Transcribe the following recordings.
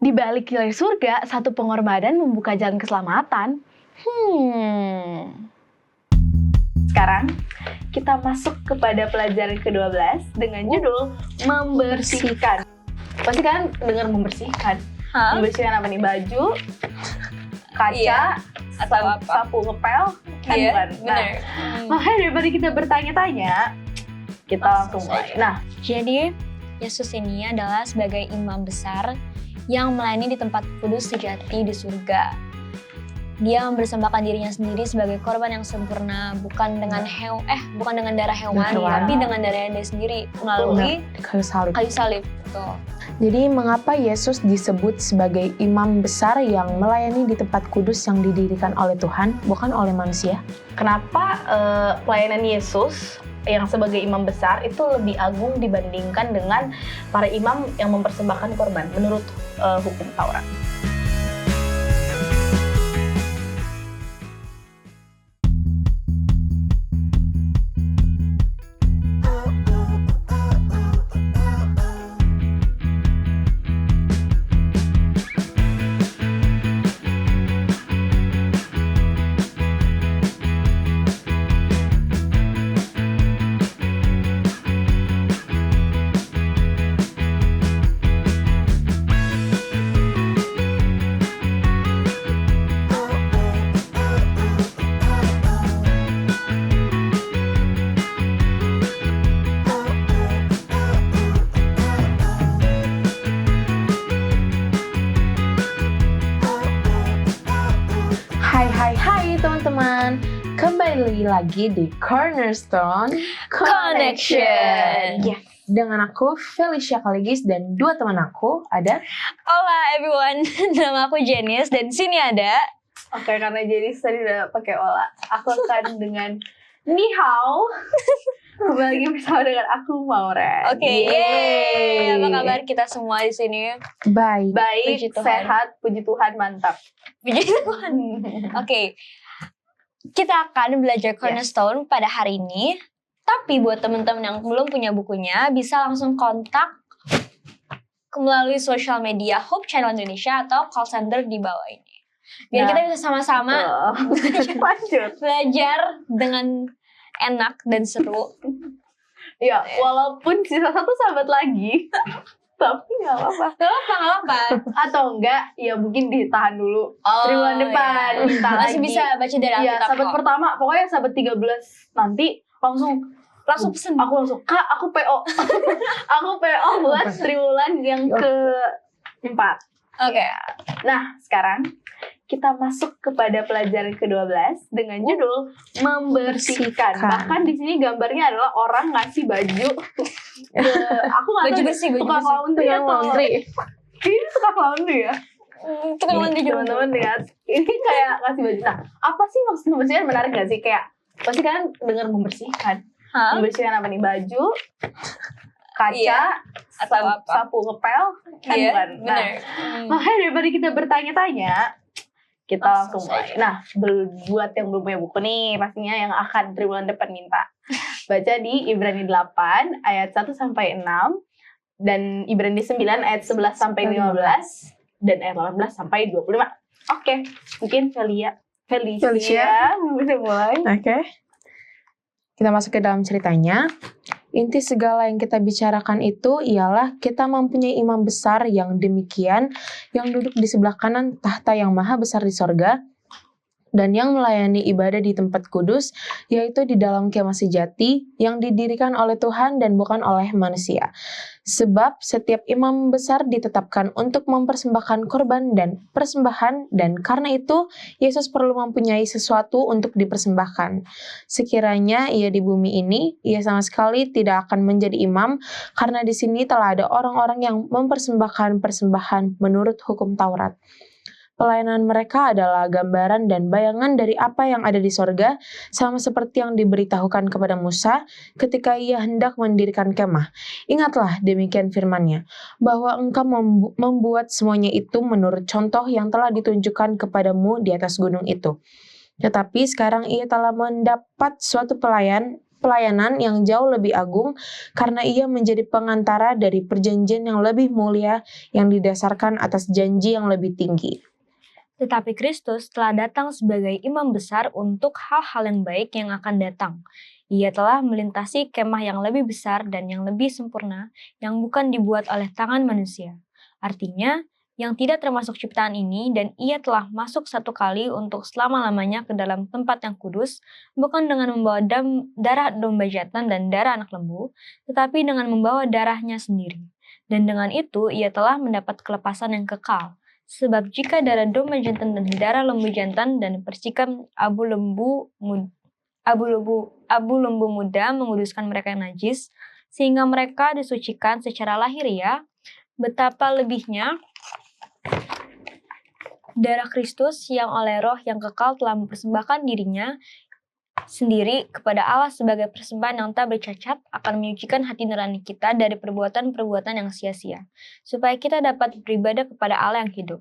Di balik nilai surga, satu pengorbanan membuka jalan keselamatan. Sekarang kita masuk kepada pelajaran ke-12 dengan judul membersihkan. Pasti kan dengar membersihkan. Membersihkan apa nih? Baju, kaca, atau apa? sapu ngepel, kan Iya, bukan? benar. Makanya daripada kita bertanya-tanya, kita langsung mulai. Nah, Jadi, Yesus ini adalah sebagai imam besar yang melayani di tempat kudus sejati di surga. Dia mempersembahkan dirinya sendiri sebagai korban yang sempurna, bukan dengan darah hewan, tapi dengan darahnya dia sendiri melalui kayu salib. kayu salib. Betul. Jadi mengapa Yesus disebut sebagai imam besar yang melayani di tempat kudus yang didirikan oleh Tuhan, bukan oleh manusia? kenapa pelayanan Yesus yang sebagai imam besar itu lebih agung dibandingkan dengan para imam yang mempersembahkan korban menurut hukum Taurat? Hai teman-teman, kembali lagi di Cornerstone Connection. Ya, dengan aku Felicia Kaligis dan dua teman aku ada. Hola everyone, nama aku Janice dan sini ada. Oke, karena jadi tadi udah pakai olah, aku akan dengan ni hao. Kembali lagi bersama dengan aku Maureen. Oke, yeay. Apa kabar kita semua di sini? Baik. Baik, Puji Tuhan. sehat, puji Tuhan, mantap. Puji Tuhan. Oke, kita akan belajar Cornerstone pada hari ini. Tapi buat teman-teman yang belum punya bukunya, bisa langsung kontak melalui sosial media Hope Channel Indonesia atau call center di bawah ini. Biar kita bisa sama-sama Lanjut. belajar dengan enak dan seru. Ya, walaupun sisa satu sahabat lagi, tapi nggak apa-apa. Gak apa-apa. Atau enggak, ya mungkin ditahan dulu. Oh, Triwulan depan, iya. bentar Masih lagi. bisa baca dari Iya, Alkitab sahabat kok. pertama, pokoknya sahabat 13 nanti langsung pesen. Aku langsung, Kak, aku PO. Aku PO buat triwulan yang ke-4. Oke. Nah, sekarang kita masuk kepada pelajaran ke-12 dengan judul membersihkan. Bahkan di sini gambarnya adalah orang ngasih baju ke aku nggak Baju tahu bersih, baju tukang bersih. laundry atau ini tukang laundry ya. Kita ngomong di Teman-teman lihat, ini kayak ngasih baju. Nah, apa sih maksud membersihkan? Menarik nggak sih? Kayak pasti kan dengar membersihkan. Hah? Membersihkan apa nih? Baju, kaca, Iya. Atau apa? sapu ngepel, kan Iya, bukan? Nah, benar. makanya daripada kita bertanya-tanya, kita langsung mulai. Nah, buat yang belum punya buku nih, pastinya yang akan triwulan depan minta baca di Ibrani 8 ayat 1 sampai 6 dan Ibrani 9 ayat 11 sampai 15 dan ayat 18 sampai 25. Oke, mungkin Felicia bisa mulai. Oke. Kita masuk ke dalam ceritanya. Inti segala yang kita bicarakan itu ialah kita mempunyai imam besar yang demikian, yang duduk di sebelah kanan tahta yang maha besar di sorga, dan yang melayani ibadah di tempat kudus, yaitu di dalam kemah sejati, yang didirikan oleh Tuhan dan bukan oleh manusia. Sebab setiap imam besar ditetapkan untuk mempersembahkan korban dan persembahan, dan karena itu Yesus perlu mempunyai sesuatu untuk dipersembahkan. Sekiranya ia di bumi ini, ia sama sekali tidak akan menjadi imam, karena di sini telah ada orang-orang yang mempersembahkan persembahan menurut hukum Taurat. Pelayanan mereka adalah gambaran dan bayangan dari apa yang ada di sorga, sama seperti yang diberitahukan kepada Musa ketika ia hendak mendirikan kemah. Ingatlah demikian firman-Nya, bahwa engkau membuat semuanya itu menurut contoh yang telah ditunjukkan kepadamu di atas gunung itu. Tetapi sekarang ia telah mendapat suatu pelayanan yang jauh lebih agung karena ia menjadi pengantara dari perjanjian yang lebih mulia yang didasarkan atas janji yang lebih tinggi. Tetapi Kristus telah datang sebagai imam besar untuk hal-hal yang baik yang akan datang. Ia telah melintasi kemah yang lebih besar dan yang lebih sempurna yang bukan dibuat oleh tangan manusia. Artinya, yang tidak termasuk ciptaan ini, dan ia telah masuk satu kali untuk selama-lamanya ke dalam tempat yang kudus, bukan dengan membawa darah domba jantan dan darah anak lembu, tetapi dengan membawa darahnya sendiri. Dan dengan itu ia telah mendapat kelepasan yang kekal. Sebab jika darah domba jantan dan darah lembu jantan dan percikan abu lembu muda menguduskan mereka yang najis, sehingga mereka disucikan secara lahiriah, betapa lebihnya darah Kristus yang oleh Roh yang kekal telah mempersembahkan dirinya sendiri kepada Allah sebagai persembahan yang tak bercacat akan menyucikan hati nurani kita dari perbuatan-perbuatan yang sia-sia, supaya kita dapat beribadah kepada Allah yang hidup.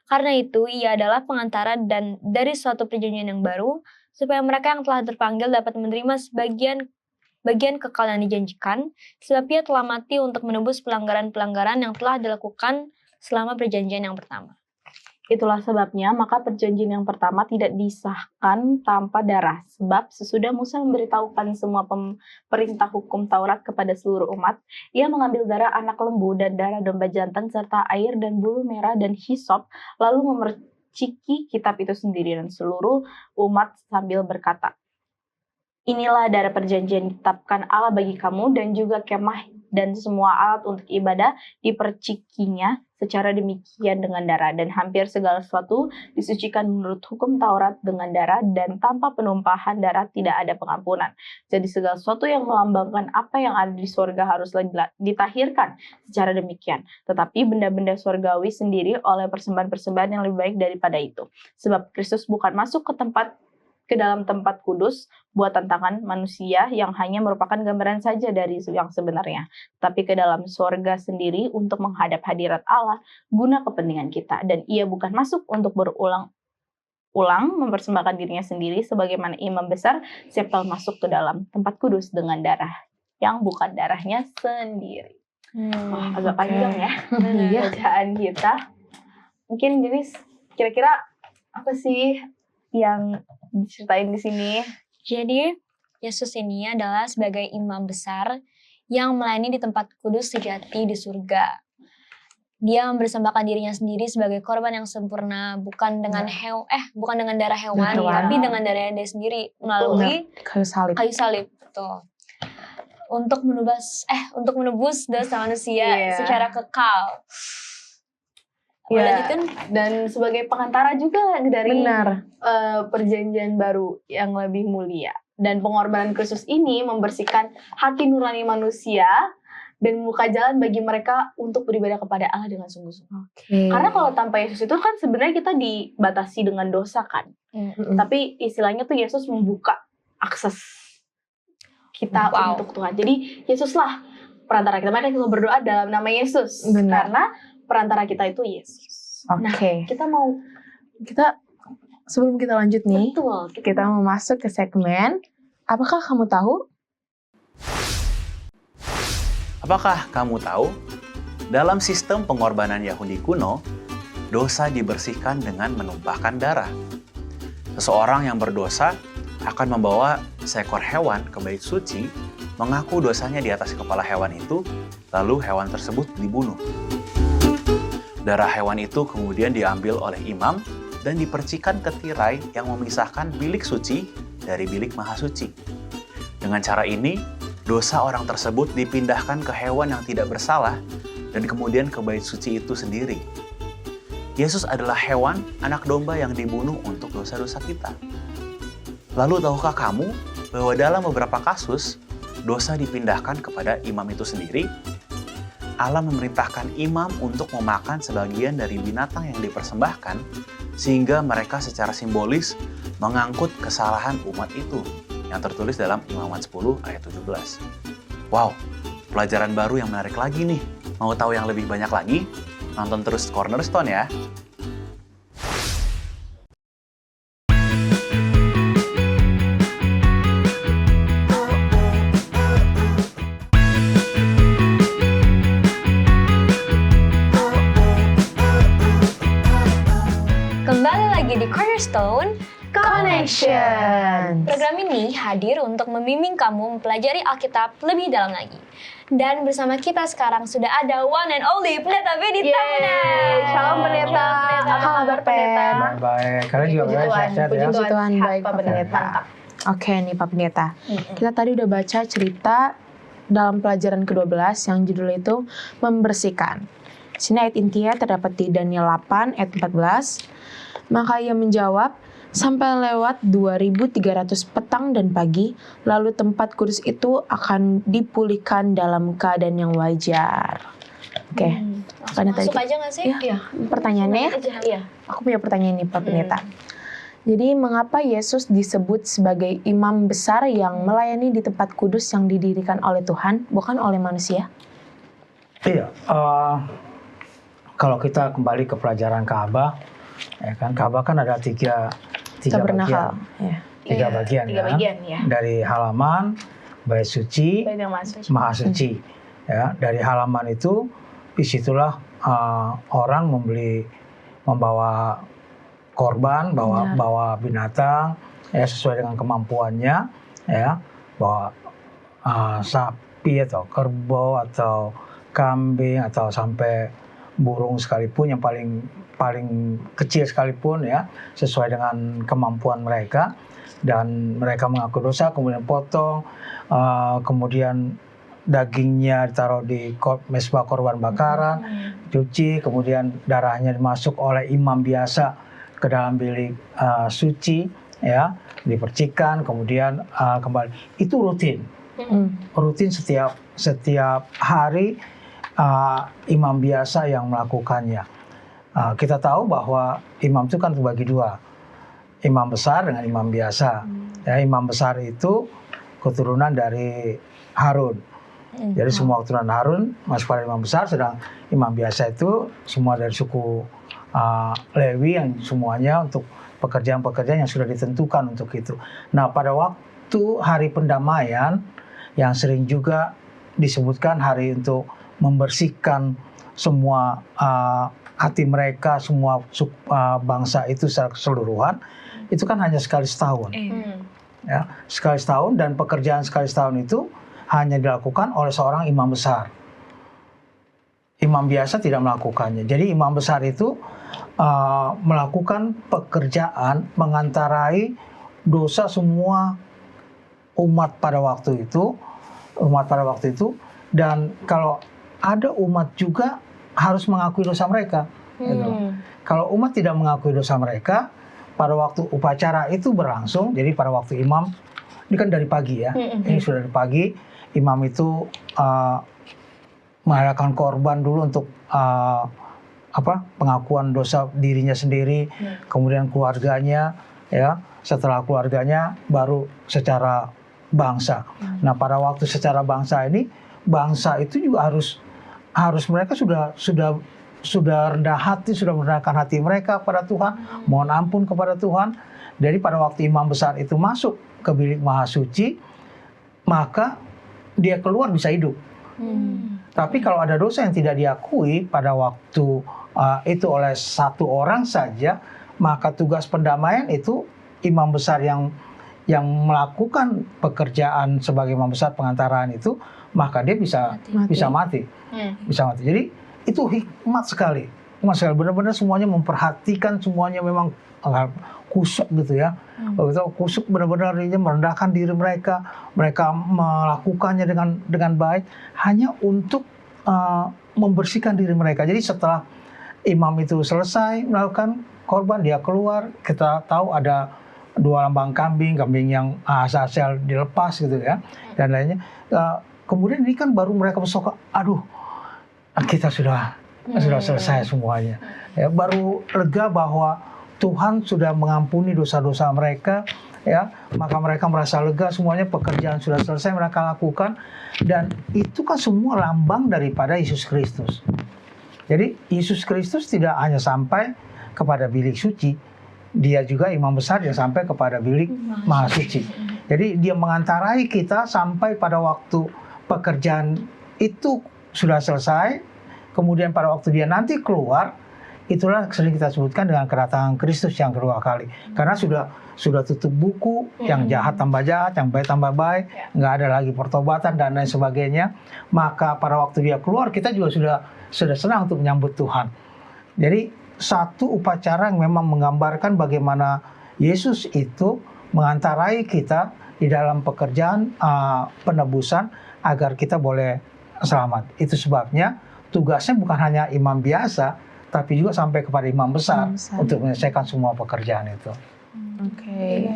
Karena itu ia adalah pengantara dan dari suatu perjanjian yang baru, supaya mereka yang telah terpanggil dapat menerima bagian kekal yang dijanjikan, sebab ia telah mati untuk menebus pelanggaran-pelanggaran yang telah dilakukan selama perjanjian yang pertama. Itulah sebabnya maka perjanjian yang pertama tidak disahkan tanpa darah. Sebab sesudah Musa memberitahukan semua perintah hukum Taurat kepada seluruh umat, ia mengambil darah anak lembu dan darah domba jantan serta air dan bulu merah dan hisop, lalu memerciki kitab itu sendiri dan seluruh umat sambil berkata, "Inilah darah perjanjian ditetapkan Allah bagi kamu, dan juga kemah dan semua alat untuk ibadah dipercikinya secara demikian dengan darah, dan hampir segala sesuatu disucikan menurut hukum Taurat dengan darah, dan tanpa penumpahan darah tidak ada pengampunan. Jadi segala sesuatu yang melambangkan apa yang ada di sorga haruslah ditahirkan secara demikian. Tetapi benda-benda sorgawi sendiri oleh persembahan-persembahan yang lebih baik daripada itu. Sebab Kristus bukan masuk ke dalam tempat kudus buatan tangan manusia yang hanya merupakan gambaran saja dari yang sebenarnya, tapi ke dalam sorga sendiri untuk menghadap hadirat Allah guna kepentingan kita. Dan ia bukan masuk untuk berulang-ulang mempersembahkan dirinya sendiri sebagaimana imam besar setiap tahun masuk ke dalam tempat kudus dengan darah yang bukan darahnya sendiri." Wah, agak panjang ya bacaan kita. Mungkin Jenis, kira-kira apa sih yang diceritain di sini? Jadi, Yesus ini adalah sebagai imam besar yang melayani di tempat kudus sejati di surga. Dia mempersembahkan dirinya sendiri sebagai korban yang sempurna, bukan dengan darah hewan, tapi dengan darahnya dia sendiri melalui kayu salib. Betul. Untuk menebus dosa manusia secara kekal. Ya, dan sebagai pengantara juga dari perjanjian baru yang lebih mulia. Dan pengorbanan Kristus ini membersihkan hati nurani manusia dan membuka jalan bagi mereka untuk beribadah kepada Allah dengan sungguh-sungguh. Karena kalau tanpa Yesus itu kan sebenarnya kita dibatasi dengan dosa kan. Tapi istilahnya tuh Yesus membuka akses kita untuk Tuhan. Jadi Yesuslah perantara kita. Makanya kita berdoa dalam nama Yesus. Karena perantara kita itu Yesus. Nah, sebelum kita lanjut nih, kita mau masuk ke segmen Apakah kamu tahu? Apakah kamu tahu? Dalam sistem pengorbanan Yahudi kuno, dosa dibersihkan dengan menumpahkan darah. Seseorang yang berdosa akan membawa seekor hewan ke bait suci, mengaku dosanya di atas kepala hewan itu, lalu hewan tersebut dibunuh. Darah hewan itu kemudian diambil oleh imam dan dipercikan ke tirai yang memisahkan bilik suci dari bilik maha suci. Dengan cara ini, dosa orang tersebut dipindahkan ke hewan yang tidak bersalah dan kemudian ke bait suci itu sendiri. Yesus adalah hewan anak domba yang dibunuh untuk dosa-dosa kita. Lalu tahukah kamu bahwa dalam beberapa kasus, dosa dipindahkan kepada imam itu sendiri? Allah memerintahkan imam untuk memakan sebagian dari binatang yang dipersembahkan sehingga mereka secara simbolis mengangkut kesalahan umat itu yang tertulis dalam Imamat 10 ayat 17. Wow, pelajaran baru yang menarik lagi nih. Mau tahu yang lebih banyak lagi? Nonton terus Cornerstone ya. lagi di Cornerstone Connection. Program ini hadir untuk membimbing kamu mempelajari Alkitab lebih dalam lagi. Dan bersama kita sekarang sudah ada one and only Pendeta Benita Yeay, Shalom Pendeta. Apa kabar Pendeta? Baik, kalian juga Puji baik, Tuhan, sehat-sehat puji ya. Puji Tuhan, Sehat, baik, Pak Pak Pendeta. Oke nih Pak Pendeta, kita tadi udah baca cerita dalam pelajaran ke-12 yang judulnya itu membersihkan. Di sini ayat intinya terdapat di Daniel 8 ayat 14. Maka ia menjawab, sampai lewat 2300 petang dan pagi, lalu tempat kudus itu akan dipulihkan dalam keadaan yang wajar. Oke, karena tadi Masuk aja gak sih? Iya. Pertanyaannya ya, Iya. aku punya pertanyaan nih Pak Pendeta. Jadi mengapa Yesus disebut sebagai imam besar yang melayani di tempat kudus yang didirikan oleh Tuhan, bukan oleh manusia? Iya, kalau kita kembali ke pelajaran Ka'bah, ya kan Ka'bah kan ada tiga Tabernakal. bagian, Ya. tiga bagian Tiga kan? bagian ya. Dari halaman, bait suci, Bait yang masuk. maha suci. Ya, dari halaman itu, disitulah orang membawa korban, bawa binatang, ya sesuai dengan kemampuannya, ya bawa sapi atau kerbau atau kambing atau sampai burung sekalipun yang paling kecil sekalipun ya sesuai dengan kemampuan mereka, dan mereka mengaku dosa kemudian potong, kemudian dagingnya ditaruh di mezbah korban bakaran, cuci, kemudian darahnya dimasuk oleh imam biasa ke dalam bilik suci, ya dipercikan, kemudian kembali. Itu rutin setiap hari, imam biasa yang melakukannya. Kita tahu bahwa imam itu kan terbagi dua, imam besar dengan imam biasa. Ya, imam besar itu keturunan dari Harun. Jadi semua keturunan Harun masuk pada imam besar, sedang imam biasa itu semua dari suku Lewi yang semuanya untuk pekerjaan-pekerjaan yang sudah ditentukan untuk itu. Nah, pada waktu hari pendamaian yang sering juga disebutkan hari untuk membersihkan semua hati mereka, semua bangsa itu secara keseluruhan, itu kan hanya sekali setahun. Ya, sekali setahun, dan pekerjaan sekali setahun itu hanya dilakukan oleh seorang imam besar. Imam biasa tidak melakukannya. Jadi imam besar itu melakukan pekerjaan mengantarai dosa semua umat pada waktu itu, dan kalau ada umat juga harus mengakui dosa mereka. Gitu. Kalau umat tidak mengakui dosa mereka, pada waktu upacara itu berlangsung, jadi pada waktu imam, ini kan dari pagi ya, ini sudah dari pagi, imam itu mengadakan korban dulu untuk pengakuan dosa dirinya sendiri, kemudian keluarganya, ya setelah keluarganya baru secara bangsa. Nah, pada waktu secara bangsa ini, bangsa itu juga harus mereka sudah rendah hati, sudah merendahkan hati mereka kepada Tuhan, mohon ampun kepada Tuhan. Jadi pada waktu imam besar itu masuk ke bilik maha suci, maka dia keluar bisa hidup. Tapi kalau ada dosa yang tidak diakui pada waktu itu oleh satu orang saja, maka tugas pendamaian itu imam besar yang melakukan pekerjaan sebagai imam besar pengantaraan itu, maka dia bisa mati. Jadi itu hikmat sekali. Benar-benar semuanya memperhatikan, semuanya memang kusuk gitu ya. Begitu kusuk, benar-benar merendahkan diri mereka melakukannya dengan baik hanya untuk membersihkan diri mereka. Jadi setelah imam itu selesai melakukan korban, dia keluar, kita tahu ada 2 lambang kambing yang asal dilepas gitu ya, dan lainnya. Kemudian ini kan baru mereka bersoka, aduh, kita sudah selesai semuanya. Ya, baru lega bahwa Tuhan sudah mengampuni dosa-dosa mereka, ya, maka mereka merasa lega, semuanya pekerjaan sudah selesai mereka lakukan, dan itu kan semua lambang daripada Yesus Kristus. Jadi Yesus Kristus tidak hanya sampai kepada bilik suci, dia juga imam besar yang sampai kepada bilik maha suci. Jadi dia mengantarai kita sampai pada waktu pekerjaan itu sudah selesai, kemudian pada waktu dia nanti keluar, itulah sering kita sebutkan dengan kedatangan Kristus yang kedua kali. Karena sudah tutup buku, yang jahat tambah jahat, yang baik tambah baik, nggak ada lagi pertobatan dan lain sebagainya. Maka pada waktu dia keluar, kita juga sudah senang untuk menyambut Tuhan. Jadi satu upacara yang memang menggambarkan bagaimana Yesus itu mengantarai kita di dalam pekerjaan penebusan agar kita boleh selamat. Itu sebabnya tugasnya bukan hanya imam biasa, tapi juga sampai kepada imam besar untuk menyelesaikan semua pekerjaan itu. Oke.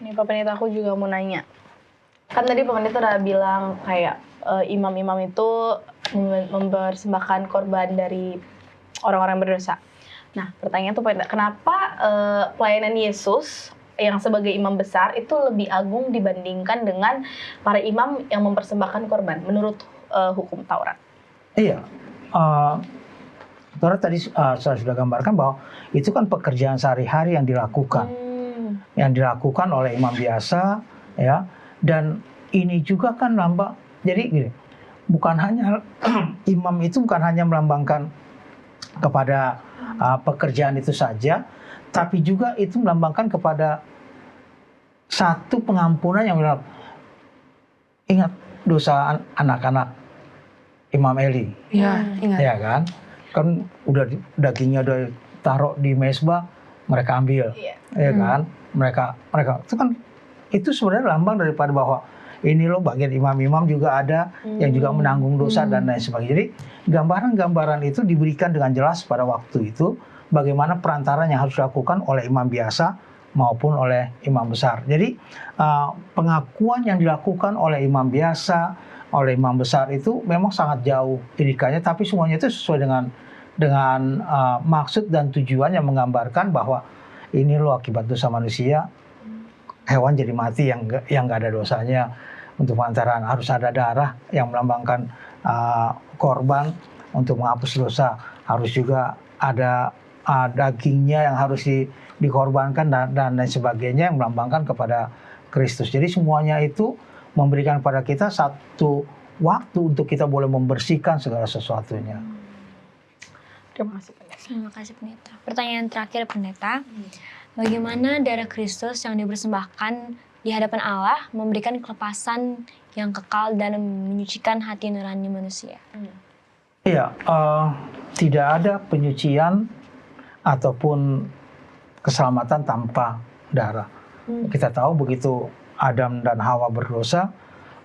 Ini Pak Pendeta, aku juga mau nanya. Kan tadi Pak Pendeta udah bilang kayak imam-imam itu mempersembahkan korban dari orang-orang berdosa. Nah, pertanyaan tuh Pak Pendeta, kenapa pelayanan Yesus yang sebagai imam besar itu lebih agung dibandingkan dengan para imam yang mempersembahkan korban menurut hukum Taurat? Iya, Taurat tadi saya sudah gambarkan bahwa itu kan pekerjaan sehari-hari yang dilakukan oleh imam biasa, ya. Dan ini juga kan jadi gini, bukan hanya imam itu bukan hanya melambangkan kepada pekerjaan itu saja, tapi juga itu melambangkan kepada satu pengampunan yang benar. Ingat dosa anak-anak Imam Eli, Ya, ingat. ya kan? Kan udah dagingnya udah taruh di mezbah, mereka ambil, ya kan? Mereka itu sebenarnya lambang daripada bahwa ini loh bagian imam-imam juga ada yang juga menanggung dosa dan lain sebagainya. Jadi gambaran-gambaran itu diberikan dengan jelas pada waktu itu bagaimana perantaran yang harus dilakukan oleh imam biasa maupun oleh imam besar. Jadi pengakuan yang dilakukan oleh imam biasa, oleh imam besar itu memang sangat jauh didikannya, tapi semuanya itu sesuai dengan maksud dan tujuan yang menggambarkan bahwa ini loh akibat dosa manusia, hewan jadi mati yang nggak ada dosanya. Untuk pengantaran harus ada darah yang melambangkan korban untuk menghapus dosa. Harus juga ada dagingnya yang harus dikorbankan dan lain sebagainya yang melambangkan kepada Kristus. Jadi semuanya itu memberikan kepada kita satu waktu untuk kita boleh membersihkan segala sesuatunya. Terima kasih Pendeta. Terima kasih Pendeta. Pertanyaan terakhir Pendeta, bagaimana darah Kristus yang dipersembahkan di hadapan Allah memberikan kelepasan yang kekal dan menyucikan hati nurani manusia? Iya, tidak ada penyucian ataupun keselamatan tanpa darah. Kita tahu begitu Adam dan Hawa berdosa,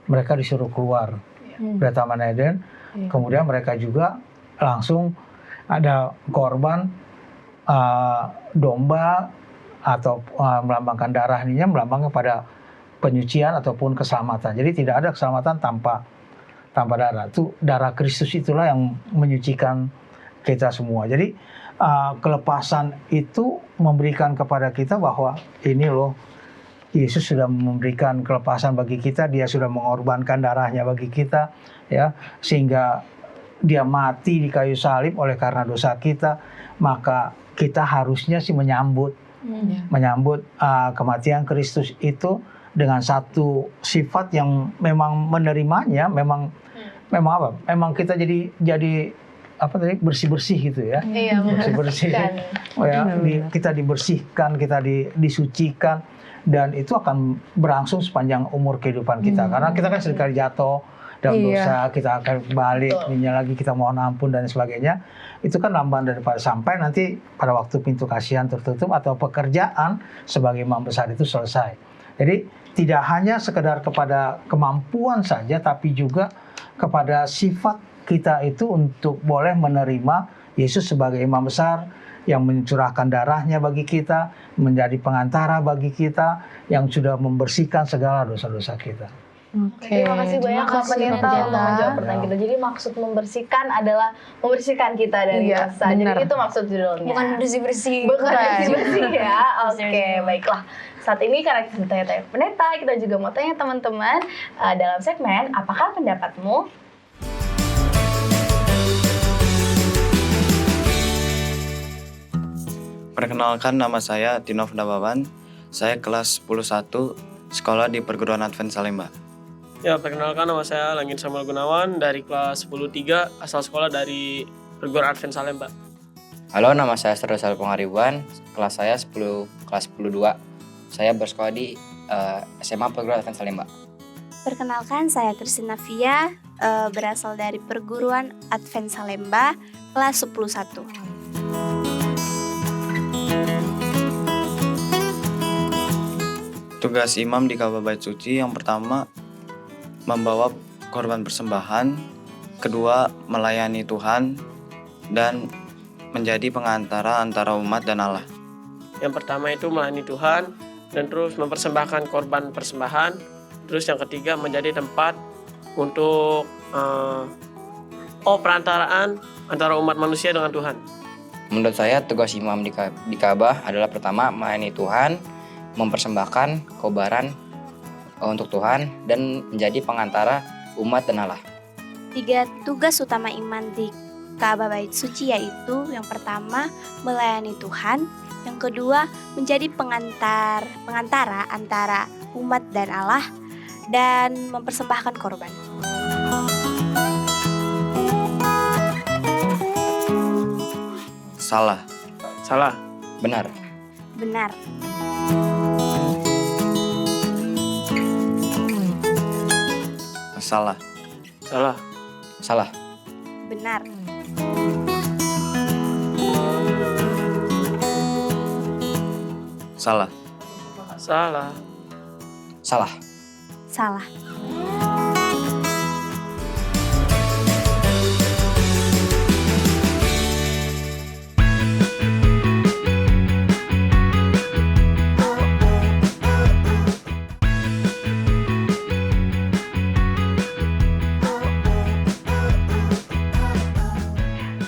mereka disuruh keluar dari Taman Eden. Kemudian mereka juga langsung ada korban domba atau melambangkan darah ini melambangkan pada penyucian ataupun keselamatan. Jadi tidak ada keselamatan tanpa darah. Itu darah Kristus itulah yang menyucikan kita semua. Jadi kelepasan itu memberikan kepada kita bahwa ini loh Yesus sudah memberikan kelepasan bagi kita, dia sudah mengorbankan darahnya bagi kita, ya, sehingga dia mati di kayu salib oleh karena dosa kita, maka kita harusnya sih menyambut kematian Kristus itu dengan satu sifat yang memang menerimanya, memang apa? Memang kita jadi apa tadi bersih-bersih gitu ya. Iya, bersih-bersih. Oh ya, kita dibersihkan, kita disucikan, dan itu akan berlangsung sepanjang umur kehidupan kita. Karena kita kan seringkali jatuh dalam dosa, kita akan balik, lagi kita mohon ampun dan sebagainya. Itu kan lambang daripada sampai nanti pada waktu pintu kasihan tertutup atau pekerjaan sebagai imam besar itu selesai. Jadi tidak hanya sekedar kepada kemampuan saja, tapi juga kepada sifat kita itu untuk boleh menerima Yesus sebagai imam besar yang mencurahkan darahnya bagi kita, menjadi pengantara bagi kita, yang sudah membersihkan segala dosa-dosa kita. Terima kasih banyak Kak Pendeta untuk menjawab pertanyaan kita. Jadi maksud membersihkan adalah membersihkan kita dari dosa. Jadi itu maksud judulnya. Bukan bersih-bersih. Bukan bersih-bersih ya. Oke, baiklah. Saat ini karena kita tanya-tanya Pendeta, kita juga mau tanya teman-teman dalam segmen Apakah Pendapatmu? Perkenalkan, nama saya Tino Nababan. Saya kelas 10-1, sekolah di Perguruan Advent Salemba. Ya, perkenalkan, nama saya Langit Samuel Gunawan dari kelas 10-3, asal sekolah dari Perguruan Advent Salemba. Halo, nama saya Serdosal Pengaribuan, kelas saya 10, kelas 10-2. Saya bersekolah di SMA Perguruan Advent Salemba. Perkenalkan, saya Kristina Via, berasal dari Perguruan Advent Salemba, kelas 11. Tugas imam di Ka'bah Bait Suci yang pertama membawa korban persembahan, kedua melayani Tuhan, dan menjadi pengantara antara umat dan Allah. Yang pertama itu melayani Tuhan dan terus mempersembahkan korban persembahan. Terus yang ketiga menjadi tempat untuk perantaraan antara umat manusia dengan Tuhan. Menurut saya tugas imam di Ka'bah adalah pertama melayani Tuhan, mempersembahkan kobaran untuk Tuhan, dan menjadi pengantara umat dan Allah. 3 tugas utama imam di Ka'bah Bait Suci yaitu yang pertama melayani Tuhan, yang kedua menjadi pengantara antara umat dan Allah, dan mempersembahkan korban. Salah. Salah. Benar. Benar. Salah. Salah. Salah. Benar. Salah. Salah. Salah. Salah.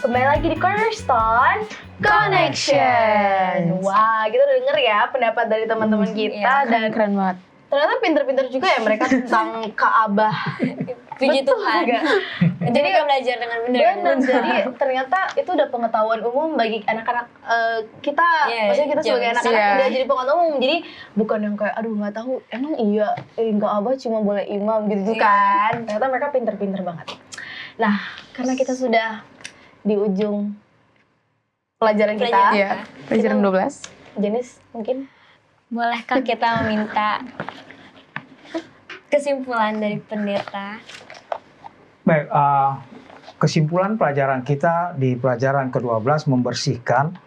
Kembali lagi di Cornerstone Connection. Wah, kita udah denger ya pendapat dari teman-teman kita dan Keren banget. ternyata pinter-pinter juga ya mereka tentang Ka'bah. Puji Betul Tuhan. nggak? Jadi mereka belajar dengan benar. Benar, jadi ternyata itu udah pengetahuan umum bagi anak-anak kita. Iya, Maksudnya kita sebagai zaman anak-anak sekarang. udah jadi pengetahuan umum. Jadi bukan yang kayak, aduh nggak tahu, emang iya Ka'bah cuma boleh imam gitu kan. Ternyata mereka pinter-pinter banget. Nah, karena kita sudah di ujung pelajaran kita, Iya, pelajaran 12. Jenis mungkin Bolehkah kita meminta kesimpulan dari pendeta? Baik, kesimpulan pelajaran kita di pelajaran ke-12 membersihkan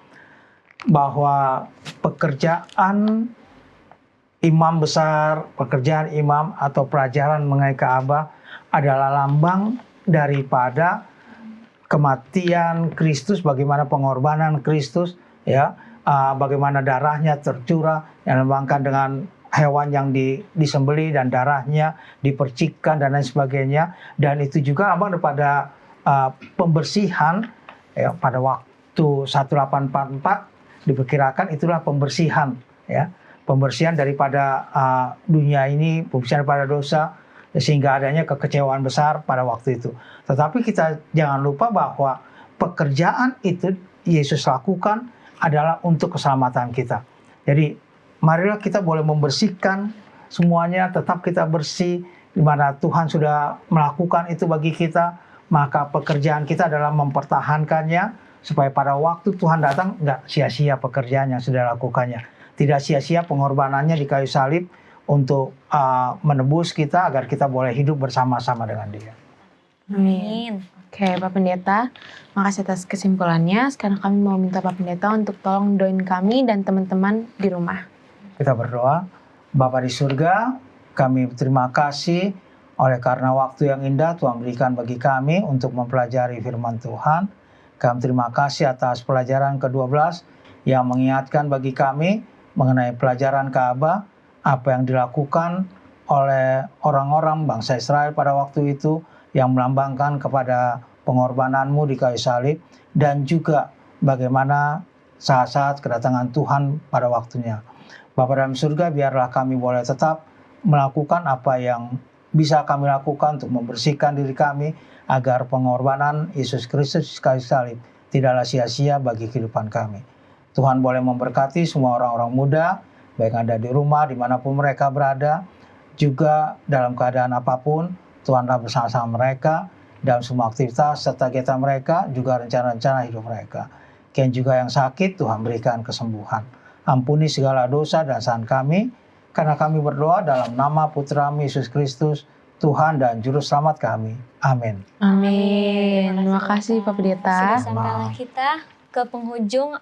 bahwa pekerjaan imam besar, pekerjaan imam atau pelajaran mengenai Ka'bah adalah lambang daripada kematian Kristus, bagaimana pengorbanan Kristus, ya, bagaimana darahnya tercurah yang dilambangkan dengan hewan yang disembelih dan darahnya dipercikkan dan lain sebagainya, dan itu juga lambang daripada pembersihan, ya, pada waktu 1844 diperkirakan itulah pembersihan, ya, pembersihan daripada dunia ini, pembersihan daripada dosa, sehingga adanya kekecewaan besar pada waktu itu. Tetapi kita jangan lupa bahwa pekerjaan itu Yesus lakukan adalah untuk keselamatan kita. Jadi marilah kita boleh membersihkan semuanya, tetap kita bersih, di mana Tuhan sudah melakukan itu bagi kita, maka pekerjaan kita adalah mempertahankannya, supaya pada waktu Tuhan datang nggak sia-sia pekerjaan yang sudah lakukannya. Tidak sia-sia pengorbanannya di kayu salib untuk menebus kita agar kita boleh hidup bersama-sama dengan Dia. Amin. Oke, Pak Pendeta, makasih atas kesimpulannya. Sekarang kami mau minta Pak Pendeta untuk tolong doain kami dan teman-teman di rumah. Kita berdoa. Bapa di surga, kami berterima kasih oleh karena waktu yang indah Tuhan berikan bagi kami untuk mempelajari firman Tuhan. Kami terima kasih atas pelajaran ke-12 yang mengingatkan bagi kami mengenai pelajaran Ka'bah, apa yang dilakukan oleh orang-orang bangsa Israel pada waktu itu yang melambangkan kepada pengorbananmu di kayu salib, dan juga bagaimana saat-saat kedatangan Tuhan pada waktunya. Bapa dalam surga, biarlah kami boleh tetap melakukan apa yang bisa kami lakukan untuk membersihkan diri kami, agar pengorbanan Yesus Kristus di kayu salib tidaklah sia-sia bagi kehidupan kami. Tuhan boleh memberkati semua orang-orang muda, baik ada di rumah, dimanapun mereka berada, juga dalam keadaan apapun, Tuhanlah bersama-sama mereka, dalam semua aktivitas serta kegiatan mereka, juga rencana-rencana hidup mereka. demikian juga yang sakit, Tuhan berikan kesembuhan. Ampuni segala dosa dan kesalahan kami, karena kami berdoa dalam nama Putra-Mu Yesus Kristus, Tuhan dan Juru Selamat kami. Amin. Amin. Terima kasih Pak Pendeta. Sudah sampailah kita ke penghujung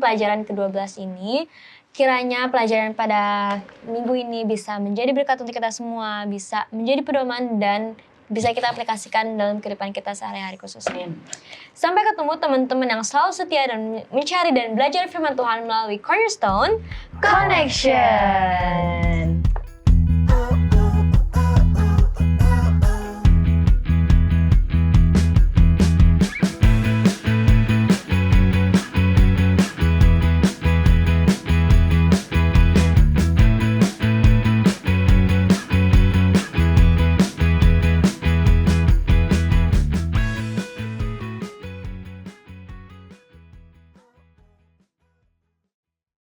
pelajaran ke-12 ini. Kiranya pelajaran pada minggu ini bisa menjadi berkat untuk kita semua, bisa menjadi pedoman dan bisa kita aplikasikan dalam kehidupan kita sehari-hari khususnya. Sampai ketemu teman-teman yang selalu setia dan mencari dan belajar firman Tuhan melalui Cornerstone Connection.